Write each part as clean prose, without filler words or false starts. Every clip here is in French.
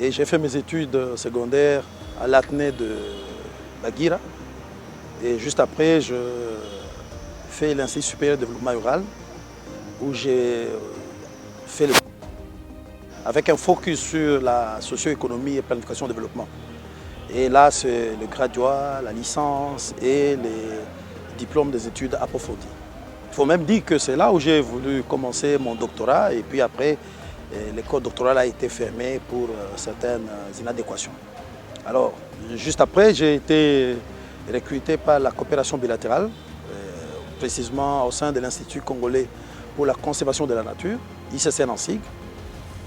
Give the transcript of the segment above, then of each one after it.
Et j'ai fait mes études secondaires à l'Athénée de Baguira. Et juste après, je fais l'Institut supérieur de développement rural, où j'ai fait avec un focus sur la socio-économie et planification développement. Et là, c'est le graduat, la licence et les diplômes des études approfondies. Il faut même dire que c'est là où j'ai voulu commencer mon doctorat et puis après, l'école doctorale a été fermée pour certaines inadéquations. Alors, juste après, j'ai été recruté par la coopération bilatérale, précisément au sein de l'Institut congolais pour la conservation de la nature, ICC Nansig,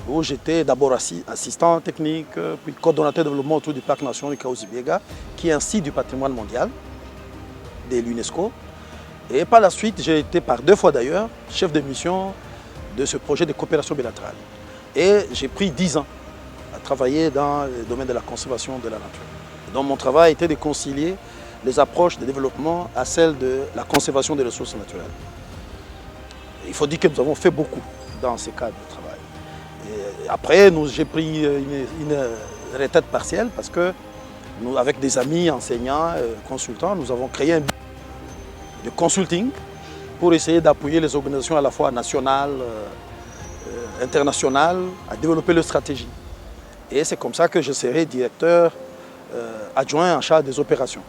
où j'étais d'abord assistant technique, puis coordonnateur de développement autour du parc national du Kahuzi-Biega, qui est un site du patrimoine mondial de l'UNESCO. Et par la suite, j'ai été par 2 fois d'ailleurs chef de mission de ce projet de coopération bilatérale. Et j'ai pris 10 ans à travailler dans le domaine de la conservation de la nature. Donc mon travail était de concilier les approches de développement à celles de la conservation des ressources naturelles. Il faut dire que nous avons fait beaucoup dans ces cadres de travail. Et après, j'ai pris une retraite partielle parce que nous, avec des amis enseignants, consultants, nous avons créé un de consulting pour essayer d'appuyer les organisations à la fois nationales, internationales, à développer leur stratégie. Et c'est comme ça que je serai directeur adjoint en charge des opérations.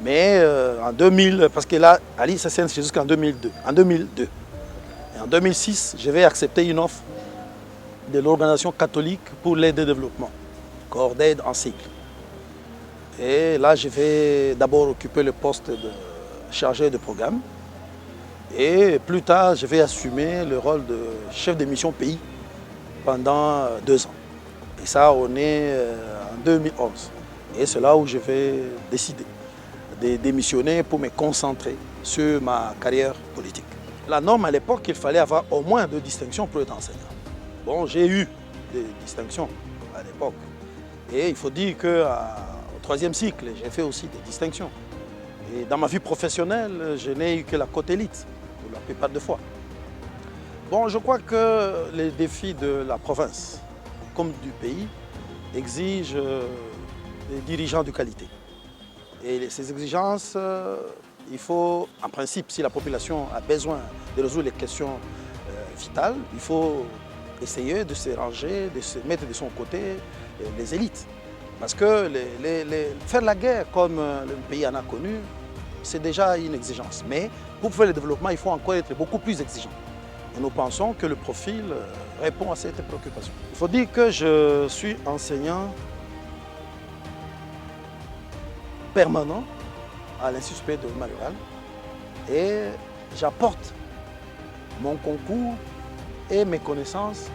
Mais en 2000, parce que là, à l'ICCN, c'est jusqu'en 2002. En 2002. Et en 2006, je vais accepter une offre de l'Organisation catholique pour l'aide au développement, Cordaid en cycle. Et là, je vais d'abord occuper le poste de chargé de programme. Et plus tard, je vais assumer le rôle de chef de mission pays pendant 2 ans. Et ça, on est en 2011. Et c'est là où je vais décider de démissionner pour me concentrer sur ma carrière politique. La norme à l'époque, il fallait avoir au moins 2 distinctions pour être enseignant. Bon, j'ai eu des distinctions à l'époque. Et il faut dire qu'au 3e cycle, j'ai fait aussi des distinctions. Et dans ma vie professionnelle, je n'ai eu que la cote élite, pour la plupart des fois. Bon, je crois que les défis de la province, comme du pays, exigent des dirigeants de qualité. Et ces exigences, il faut, en principe, si la population a besoin de résoudre les questions vitales, il faut essayer de se ranger, de se mettre de son côté les élites. Parce que faire la guerre comme le pays en a connu, c'est déjà une exigence. Mais pour faire le développement, il faut encore être beaucoup plus exigeant. Et nous pensons que le profil répond à cette préoccupation. Il faut dire que je suis enseignant permanent à l'Institut supérieur de développement rural et j'apporte mon concours et mes connaissances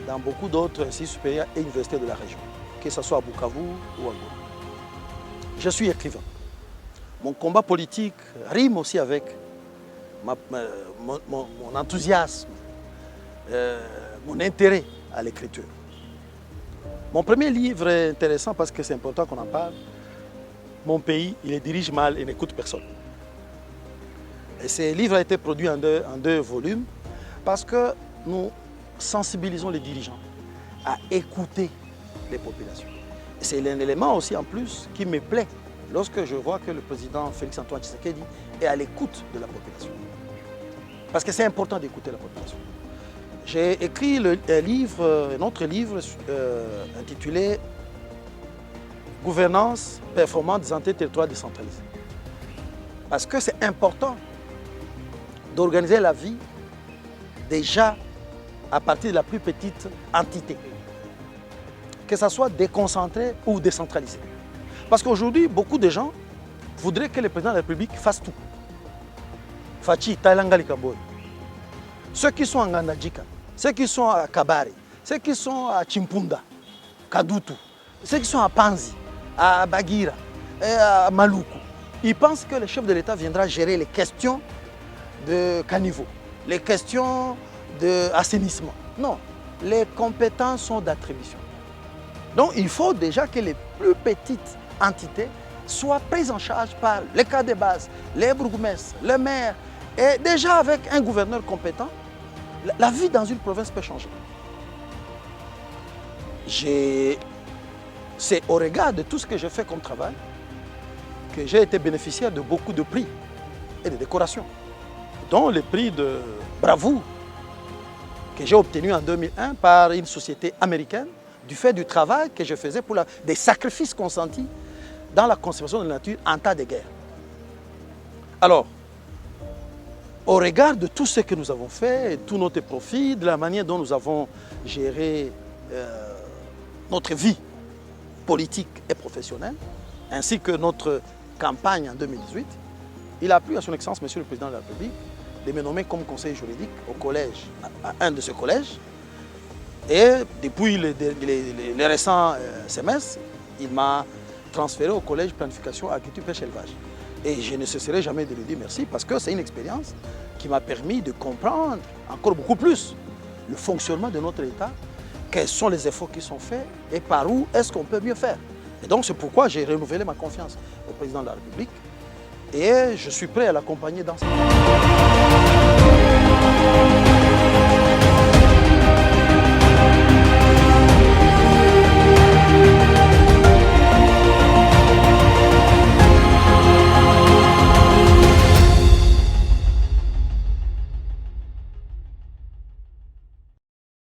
dans beaucoup d'autres instituts supérieurs et universités de la région, que ce soit à Bukavu ou à Goma. Je suis écrivain. Mon combat politique rime aussi avec mon enthousiasme, mon intérêt à l'écriture. Mon premier livre est intéressant parce que c'est important qu'on en parle. Mon pays, il les dirige mal et n'écoute personne. Et ce livre a été produit en deux volumes parce que nous sensibilisons les dirigeants à écouter les populations. C'est un élément aussi en plus qui me plaît lorsque je vois que le président Félix-Antoine Tshisekedi est à l'écoute de la population. Parce que c'est important d'écouter la population. J'ai écrit un autre livre intitulé « Gouvernance performante des entités territoriales décentralisées ». Parce que c'est important d'organiser la vie déjà à partir de la plus petite entité, que ça soit déconcentré ou décentralisé. Parce qu'aujourd'hui, beaucoup de gens voudraient que le président de la République fasse tout. Fachi, Tailanga Likaboy. Ceux qui sont à Ngandajika, ceux qui sont à Kabare, ceux qui sont à Chimpunda, Kadutu, ceux qui sont à Panzi, à Bagira, et à Maluku, ils pensent que le chef de l'État viendra gérer les questions de caniveau, les questions d'assainissement. Non, les compétences sont d'attribution. Donc il faut déjà que les plus petites entités soient prises en charge par les cas de base, les bourgmestres, les maires. Et déjà avec un gouverneur compétent, la vie dans une province peut changer. J'ai C'est au regard de tout ce que j'ai fait comme travail que j'ai été bénéficiaire de beaucoup de prix et de décorations, dont le prix de bravoure que j'ai obtenu en 2001 par une société américaine du fait du travail que je faisais pour des sacrifices consentis dans la conservation de la nature en temps de guerre. Alors, au regard de tout ce que nous avons fait, et tous notre profits, de la manière dont nous avons géré notre vie politique et professionnelle, ainsi que notre campagne en 2018, il a plu à son Excellence, Monsieur le Président de la République, de me nommer comme conseiller juridique au collège, à un de ces collèges. Et depuis les récents semestres, il m'a transféré au collège planification, agriculture, pêche, élevage. Et je ne cesserai jamais de lui dire merci parce que c'est une expérience qui m'a permis de comprendre encore beaucoup plus le fonctionnement de notre État, quels sont les efforts qui sont faits et par où est-ce qu'on peut mieux faire. Et donc c'est pourquoi j'ai renouvelé ma confiance au Président de la République et je suis prêt à l'accompagner dans ça.